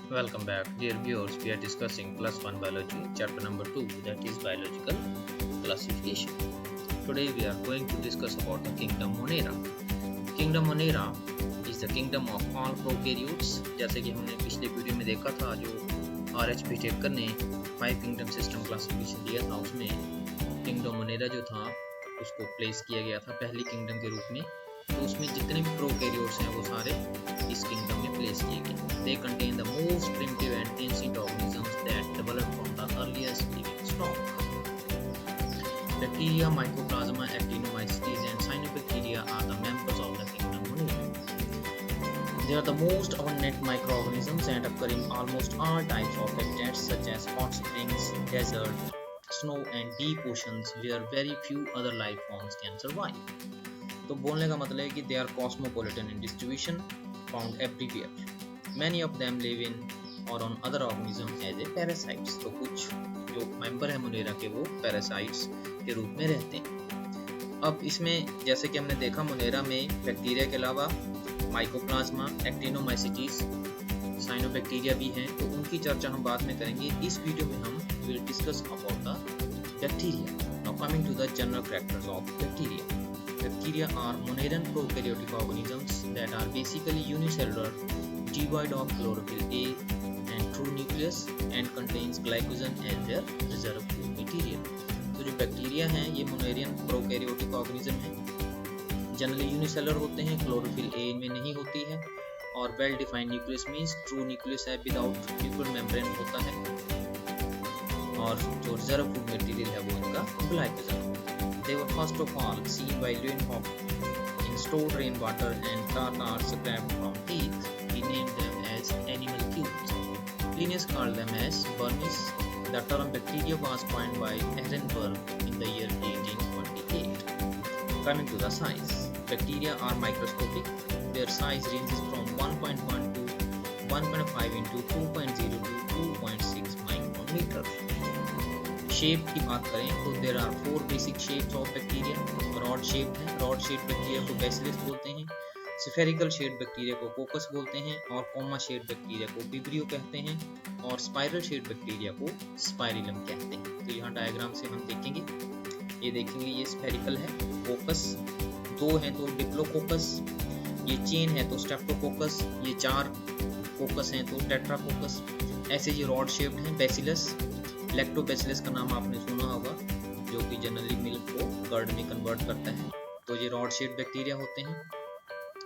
Welcome back, dear viewers. We are discussing plus one biology, chapter number 2, that is biological classification. Today we are going to discuss about the kingdom Monera. Kingdom Monera is the kingdom of all prokaryotes. जैसे कि हमने पिछले video में देखा था, जो RH Pitekar ने 5 kingdom system classification दिया था, उसमें किंगडम मोनेरा जो था उसको प्लेस किया गया था पहली किंगडम के रूप में। तो उसमें जितने भी प्रोकैरियोट्स हैं वो सारे इस किंगडम में प्लेस किए गए। They contain the most primitive and ancient organisms that developed from the earliest living stock. Bacteria, Mycoplasma, Actinomycetes, and Cyanobacteria are the members of the kingdom Monera. They are the most abundant microorganisms and occur in almost all types of habitats such as hot springs, desert, snow, and deep oceans where very few other life forms can survive. तो बोलने का मतलब है कि they are cosmopolitan in distribution, found everywhere. Many of them live in और on other organism as a parasites. तो कुछ जो मेंबर है मोनेरा के वो पैरासाइट्स के रूप में रहते हैं। अब इसमें जैसे कि हमने देखा मोनेरा में बैक्टीरिया के अलावा माइकोप्लाज्मा, एक्टिनोमाइसीटीज, साइनोबैक्टीरिया भी हैं, तो उनकी चर्चा हम बाद में करेंगे। इस वीडियो में हम will discuss about the bacteria. Now coming to the general characters of bacteria. Bacteria are moneran prokaryotic organisms that are basically unicellular, devoid of chlorophyll A and true nucleus, and contains glycogen as their reserve food material. तो जो bacteria हैं ये मोनेरियन prokaryotic organism हैं, generally unicellular होते हैं, chlorophyll A इनमें नहीं होती है, और well defined nucleus means true nucleus है, विदाउट लिक्विड मेम्ब्रेन होता है, और जो रिजर्व फूड मटेरियल है वो इनका glycogen. They were first of all seen by Leeuwenhoek in stored rainwater and tartar scraped from teeth. He named them as animal cubes. Linnaeus called them as vermis. The term bacteria was coined by Ehrenberg in the year 1828. Coming to the size, bacteria are microscopic. Their size ranges from 1.1 to 1.5 into 2.0 to 2.6 micrometer. Shape की बात करें तो there are 4 basic shapes of bacteria. Rod shape है, rod shape bacteria को bacillus बोलते हैं, spherical shape bacteria को कोकस बोलते हैं, और कॉमा शेप बैक्टीरिया को विब्रियो कहते हैं, और स्पाइरल शेप बैक्टीरिया को स्पाइरिलम कहते हैं। तो यहाँ डायग्राम से हम देखेंगे, ये देखेंगे ये स्फेरिकल है कोकस, 2 हैं तो डिप्लोकोकस, ये चेन है तो स्ट्रेप्टोकोकस, ये 4 कोकस हैं तो टेट्राकोकस। ऐसे ये रॉड शेप्ड हैं बेसिलस, लैक्टोबैसिलस का नाम आपने सुना होगा, जो कि जनरली मिल्क को कर्ड में कन्वर्ट करता है। तो ये रॉड शेप बैक्टीरिया होते हैं।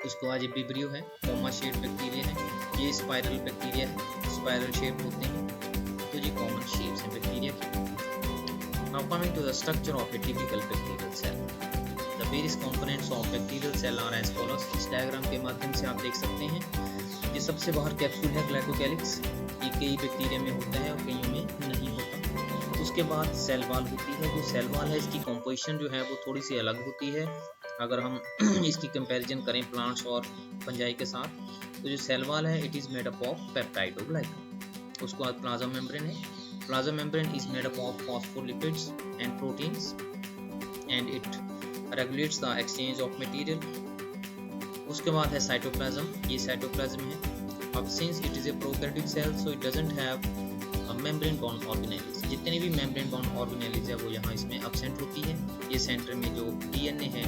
उसके बाद ये विब्रियो है, कॉमा शेप बैक्टीरिया है, ये स्पाइरल बैक्टीरिया है, स्पाइरल शेप होते हैं। तो ये कॉमन शेप्स हैं बैक्टीरिया की। Now coming to the structure of a typical bacterial cell. The various components of bacterial cell are as follows. इस डायग्राम के माध्यम से आप देख सकते हैं, ये सबसे बाहर कैप्सूल है ग्लाइकोकैलिक्स, ये कई बैक्टीरिया में होता है और कईयों में नहीं होता। उसके बाद सेल वॉल होती है। जो सेल वॉल है इसकी कंपोजिशन जो है वो थोड़ी सी अलग होती है अगर हम इसकी कंपैरिजन करें प्लांट्स और फंजाई के साथ। तो जो सेल वॉल है it is made up of peptidoglycan. उसके बाद प्लाज्मा मेम्ब्रेन है। Plasma membrane is made up of phospholipids and proteins and it regulates the exchange of material. उसके बाद है साइटोप्लाज्म, ये साइटोप्लाज्म है। अब since it is a prokaryotic cell so it doesn't have membrane bound organelles. जितने भी membrane bound organelles है वो यहाँ इसमें एब्सेंट होती है। ये सेंटर में जो डीएनए है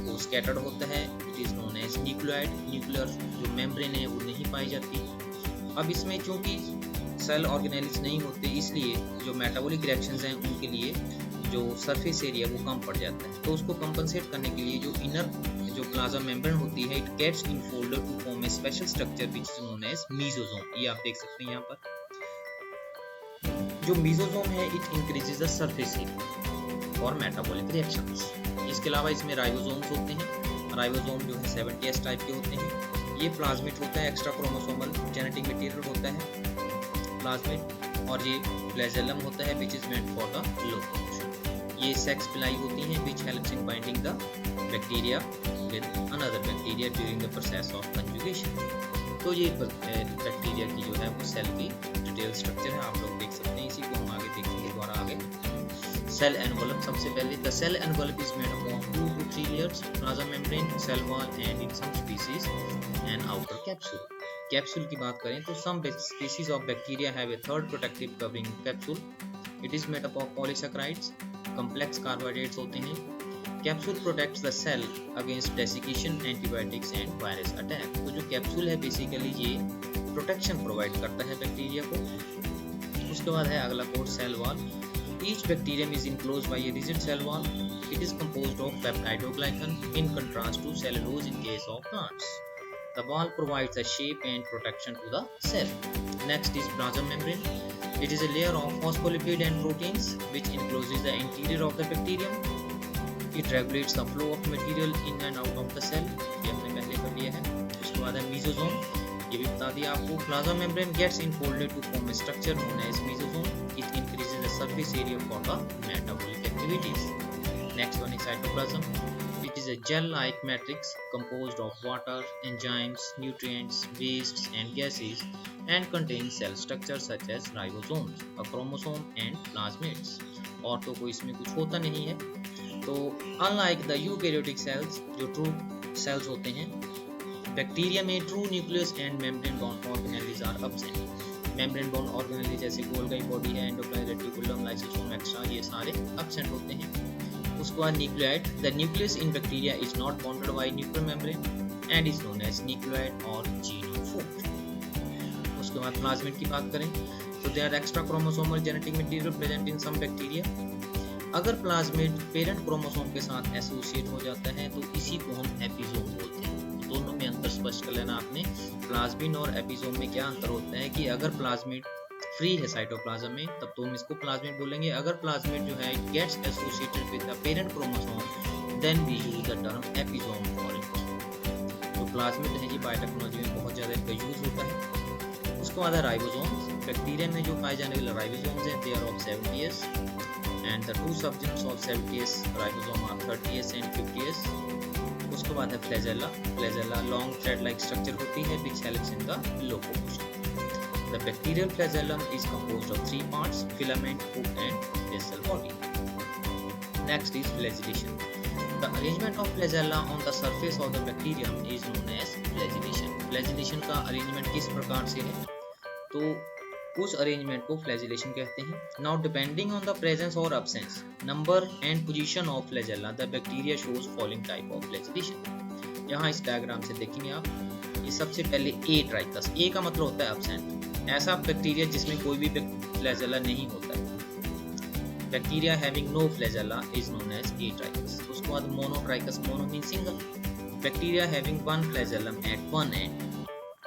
वो स्कैटर्ड होता है, it is known as nucleoid. Nuclear जो मेम्ब्रेन है वो नहीं पाई जाती। अब इसमें चूंकि सेल ऑर्गेनेल्स नहीं होते इसलिए जो मेटाबॉलिक रिएक्शंस हैं उनके लिए जो सरफेस एरिया वो कम पड़ जाता है। तो उसको कंपनसेट करने के लिए जो इनर जो प्लाज्मा मेम्ब्रेन होती है it gets infolded to form a special structure which is known as mesosome. ये आप देख सकते हैं यहाँ पर जो मेसोसोम है it increases the surface area for metabolic reactions. इसके अलावा इसमें राइबोसोम्स होते हैं। राइबोसोम जो है 70s टाइप के होते हैं। ये प्लाज्मिड होता है, एक्स्ट्रा क्रोमोसोमल जेनेटिक मटेरियल होता है प्लाज्मिड, और ये फ्लैजेलम होता है which is meant for the locomotion. ये सेक्स पिलाई होती हैं which helps in binding the bacteria with another bacteria during the process of conjugation. तो ये बैक्टीरिया की जो है वो सेल की डिटेल स्ट्रक्चर है, आप लोग देख सकते हैं। इसी को हम आगे देखेंगे द्वारा आगे। सेल एनवेलप, सबसे पहले the cell envelope is made up of 2 to three layers: plasma membrane, cell wall, and in some species an outer capsule. Capsule की बात करें तो some species of bacteria have a third protective covering capsule. It is made up of polysaccharides, complex carbohydrates होते हैं. Capsule protects the cell against desiccation, antibiotics and virus attack. तो जो capsule है basically ये protection provide करता है bacteria को. उसके बाद है अगला code cell wall. Each bacterium is enclosed by a rigid cell wall. It is composed of peptidoglycan in contrast to cellulose in case of plants. The wall provides a shape and protection to the cell. Next is plasma membrane. It is a layer of phospholipid and proteins which encloses the interior of the bacterium. It regulates the flow of material in and out of the cell. ये हमने पहले कर लिया है. उसके बाद है mesosome. ये भी बता दिया आपको. Plasma membrane gets enfolded to form a structure known as mesosome. It increases the surface area for the metabolic activities. Next one is cytoplasm. It is a gel-like matrix composed of water, enzymes, nutrients, wastes, and gases, and contains cell structures such as ribosomes, a chromosome, and plasmids. और तो कोई इसमें कुछ होता नहीं है. तो unlike the eukaryotic cells, जो true cells होते हैं, बैक्टीरिया में true nucleus and membrane bound organelles are absent. Membrane bound organelles जैसे गोल्गी बॉडी है, एंडोक्राइन रेटिकुलम, लाइसोसोम एक्स्ट्रा, ये सारे एब्सेंट होते हैं. उसके बाद nucleoid. The nucleus in bacteria is not bounded by nuclear membrane and is known as nucleoid और genophore. उसके बाद प्लाज्मिड की बात करें तो they are extra chromosomal genetic material present in some bacteria. अगर प्लाज्मिड पेरेंट क्रोमोसोम के साथ एसोसिएट हो जाता है तो इसी को हम एपिसोम बोलते हैं. दोनों में अंतर स्पष्ट कर लेना आपने. प्लाज्मिड और एपिसोम में क्या अंतर होता है कि अगर प्लाज्मिड फ्री है साइटोप्लाज्म में तब तो हम इसको प्लाज्मिड बोलेंगे. अगर प्लाज्मिड जो है gets associated with the parent chromosome then we use the term episome for it. तो प्लाज्मिड है, ये बायोटेक्नोलॉजी में बहुत ज़्यादा इसका यूज होता है. उसके बाद है राइबोसोम्स. बैक्टीरिया में जो पाए जाने वाले राइबोसोम्स हैं they are of 70s and the two subunits of 70s ribosome are 30s एंड 50s. उसके बाद है flagella. Flagella long thread like structure होती है which helps in the locomotion. The bacterial flagellum is composed of three parts: filament, hook, and basal body. Next is flagellation. The arrangement of flagella on the surface of the bacterium is known as flagellation. Flagellation का arrangement किस प्रकार से है तो उस arrangement को flagellation कहते हैं. Now depending on the presence और absence, number and position of flagella the bacteria shows following type of flagellation. यहाँ इस डायग्राम से देखेंगे आप. ये सबसे पहले ए ट्राइकस. ए का मतलब होता है अब्सेंट, ऐसा बैक्टीरिया जिसमें कोई भी फ्लैजेला नहीं होता है. Bacteria having no flagella is known as atrichous. उसके बाद monotrichous. Mono mean single. Bacteria having one flagellum at one end.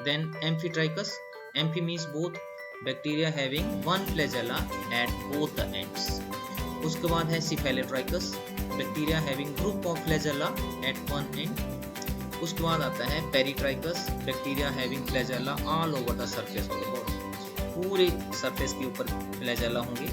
Then amphitrichous. Amphi means both. Bacteria having one flagella at both the ends. उसके बाद है cephalotrichous. Bacteria having group of flagella at one end. उसके बाद आता है peritrichous. Bacteria having flagella all over the surface of the body. पूरे surface के ऊपर फ्लैजेला होंगे.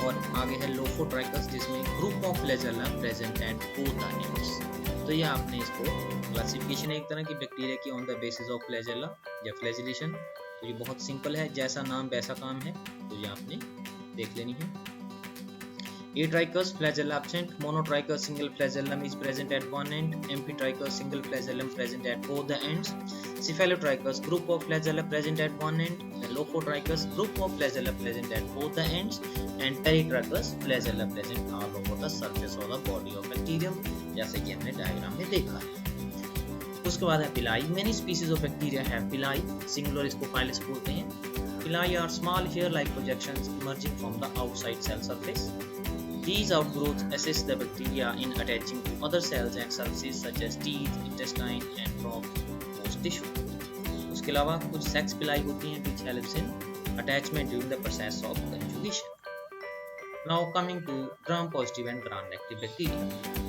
और आगे है लोफोट्राइकस जिसमें group of flagella present at both the ends. तो ये आपने इसको क्लासिफिकेशन है एक तरह की बैक्टीरिया की on the basis of flagella या फ्लैजिलेशन. तो ये बहुत सिंपल है, जैसा नाम वैसा काम है, तो ये आपने देख लेनी है. Atrichus flagella absent. Monotrichus single flagellum is present at one end. Amphitrichus single flagellum present at both the ends. Cephalotrichus group of flagella present at one end. Lophotrichus group of flagella present at both the ends. And Peritrichus flagella present all over the surface of the body of bacterium, जैसे कि हमने diagram में देखा है. उसके बाद है पिलाई. Many species of bacteria have पिलाई. Singular इसको फाइलस बोलते हैं. Pili are small hair-like projections emerging from the outside cell surface. These outgrowths assist the bacteria in attaching to other cells and surfaces such as teeth, intestine, and from host tissue. उसके अलावा कुछ sex पिलाई होती हैं which helps in attachment during the process of conjugation. Now coming to gram-positive and gram-negative bacteria.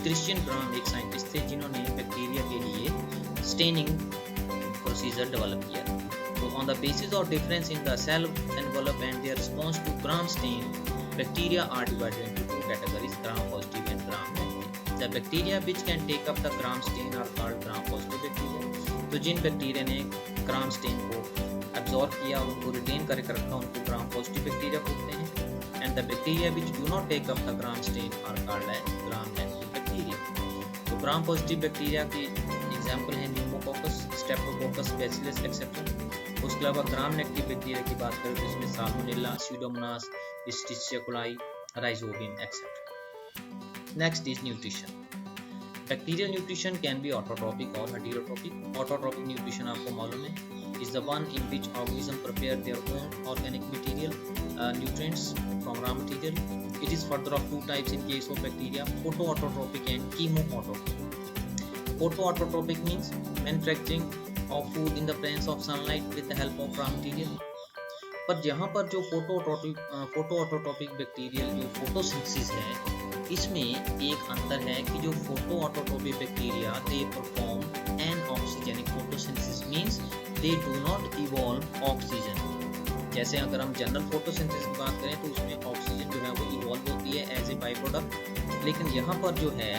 Christian Gram एक scientist थे जिन्होंने bacteria के लिए स्टेनिंग प्रोसीजर डेवलप किया. So on the basis of difference in the cell envelope and their response to gram stain, bacteria are divided into two categories, gram-positive and gram-negative. The bacteria which can take up the gram stain are called gram-positive bacteria. तो जिन bacteria ने ग्राम stand को absorb किया और उनको retain करके रखा उनको gram-positive bacteria बोलते हैं. And the bacteria which do not take up the gram stain are called as gram-negative bacteria. तो ग्राम पॉजिटिव बैक्टीरिया की एग्जाम्पल है न्यूमोकोकस, स्ट्रेप्टोकोकस, बैसिलस एक्सेट्रा। उसके अलावा ग्राम नेगेटिव बैक्टीरिया की बात करें तो इसमें Salmonella, Pseudomonas, Escherichia coli, Rhizobium etcetera. Next is nutrition. Bacterial nutrition can be autotrophic और हेटेरोट्रोपिक। ऑटोट्रोपिक न्यूट्रिशन आपको मालूम है is the one in which organisms prepare their own organic material, nutrients from raw material. It is further of two types in case of bacteria, photoautotropic and chemoautotropic. Photoautotropic means manufacturing of food in the presence of sunlight with the help of raw material. पर यहाँ पर जो फोटोऑटोट्रोपिक bacterial जो photosynthesis है, इसमें एक अंतर है कि जो photoautotrophic bacteria they perform anoxygenic photosynthesis means they do not evolve oxygen. जैसे अगर हम जनरल फोटोसिंथेसिस की बात करें तो उसमें ऑक्सीजन जो है वो इवॉल्व होती है एज ए बाई प्रोडक्ट, लेकिन यहाँ पर जो है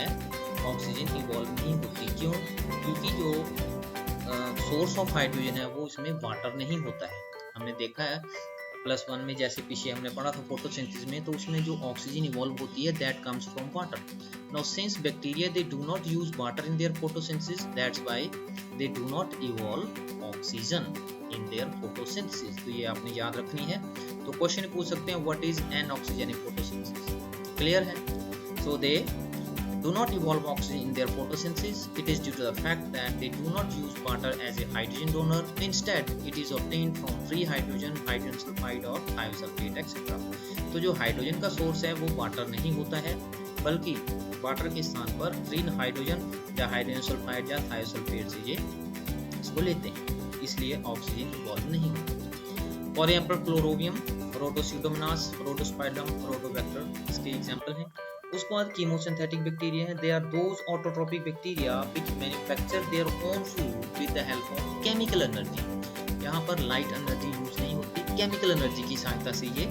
ऑक्सीजन इवॉल्व नहीं होती। क्यों? क्योंकि जो सोर्स ऑफ हाइड्रोजन है वो इसमें वाटर नहीं होता है। हमने देखा है +1 में जैसे पीछे हमने पढ़ा था फोटोसिंथेसिस में, तो उसमें जो ऑक्सीजन इवॉल्व होती है that comes from water. Now since bacteria they do not use water in their photosynthesis, that's why they do not evolve oxygen in their photosynthesis. तो ये आपने याद रखनी है। तो क्वेश्चन पूछ सकते हैं what is an oxygenic photosynthesis. Clear है? सो दे do not evolve oxygen in their photosynthesis. It is due to the fact that they do not use water as a hydrogen donor. Instead, it is obtained from free hydrogen, hydrogen sulfide और thiosulfate etc. तो जो hydrogen का source है वो water नहीं होता है, बल्कि वाटर के स्थान पर फ्री हाइड्रोजन या हाइड्रोजन सल्फाइड या थायोसल्फेट से ये इसको लेते हैं, इसलिए ऑक्सीजन इवॉल्व नहीं होती। For example Chlorobium, Rhodopseudomonas, Rhodospirillum, Rhodobacter इसके एग्जाम्पल हैं। उसके बाद कीमोसिंथेटिक बैक्टीरिया है। They are those autotrophic bacteria which manufacture their own food with the help of chemical energy. यहाँ पर लाइट एनर्जी यूज नहीं होती, केमिकल एनर्जी की सहायता से ये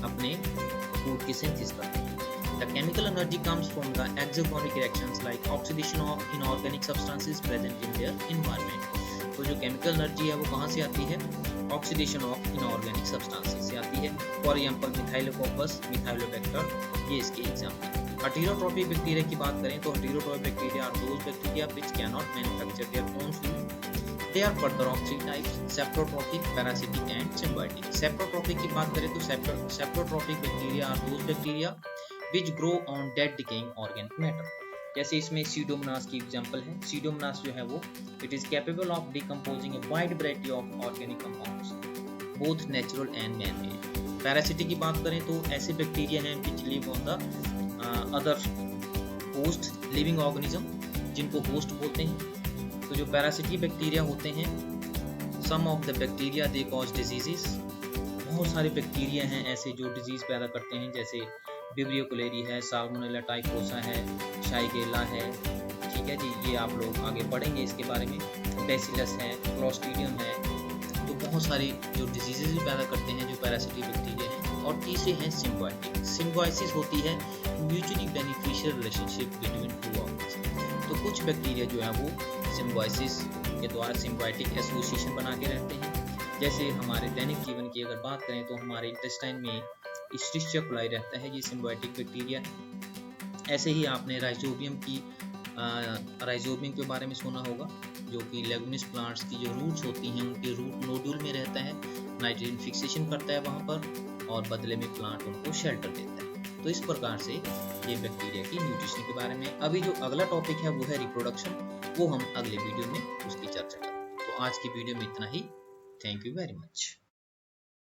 अपने फूड की सिंथेसिस करते हैं। The chemical energy comes from the exothermic reactions like oxidation of inorganic substances present in their environment. तो जो केमिकल एनर्जी है वो कहाँ से आती है? ऑक्सीडेशन ऑफ इनऑर्गेनिक सब्सटेंसेस से आती है। फॉर एग्जांपल मिथाइलोकोकस, मिथाइलोबैक्टर, ये इसके एग्जांपल। हेटेरोट्रोपिक बैक्टीरिया की बात करें तो heterotrophic bacteria are those bacteria which cannot manufacture their own food. They are further of three types, saprotrophic, parasitic and symbiotic. Saprotrophic की बात करें तो saprotrophic bacteria are those bacteria which grow on dead decaying organic matter. जैसे इसमें Pseudomonas की example है। Pseudomonas जो है वो it is capable of decomposing a wide variety of organic compounds both natural and man made. Parasitic की बात करें तो ऐसे बैक्टीरिया हैं which live on the other host living organism, जिनको होस्ट बोलते हैं। तो जो पैरासिटिक बैक्टीरिया होते हैं, some of the bacteria they cause diseases. बहुत सारे बैक्टीरिया हैं ऐसे जो डिजीज पैदा करते हैं, जैसे विब्रियो कोलेरी है, साल्मोनेला टाइफोसा है, शाइगेला है। ठीक है जी, ये आप लोग आगे पढ़ेंगे इसके बारे में। बैसिलस है, क्लोस्ट्रीडियम है। तो बहुत सारी जो डिजीजेस भी पैदा करते हैं जो पैरासिटिक बैक्टीरिया हैं। और तीसरे हैं सिम्बायोटिक। सिम्बायोसिस होती है mutually beneficial relationship between two organism. तो कुछ बैक्टीरिया जो है वो सिम्बायोसिस के द्वारा सिम्बायोटिक एसोसिएशन बना के रहते हैं। जैसे हमारे दैनिक जीवन की अगर बात करें तो हमारे इंटेस्टाइन में इस्टिचिया कोलाई रहता है, ये सिम्बायोटिक बैक्टीरिया है। ऐसे ही आपने राइजोबियम के बारे में सुना होगा, जो कि लेगुमिनस प्लांट्स की जो रूट्स होती हैं उनके रूट नोड्यूल में रहता है, नाइट्रोजन फिक्सेशन करता है वहाँ पर और बदले में प्लांट उनको शेल्टर देता है। तो इस प्रकार से ये बैक्टीरिया की न्यूट्रिशन के बारे में। अभी जो अगला टॉपिक है वो है रिप्रोडक्शन, वो हम अगले वीडियो में उसकी चर्चा करें। तो आज की वीडियो में इतना ही। Thank you very much.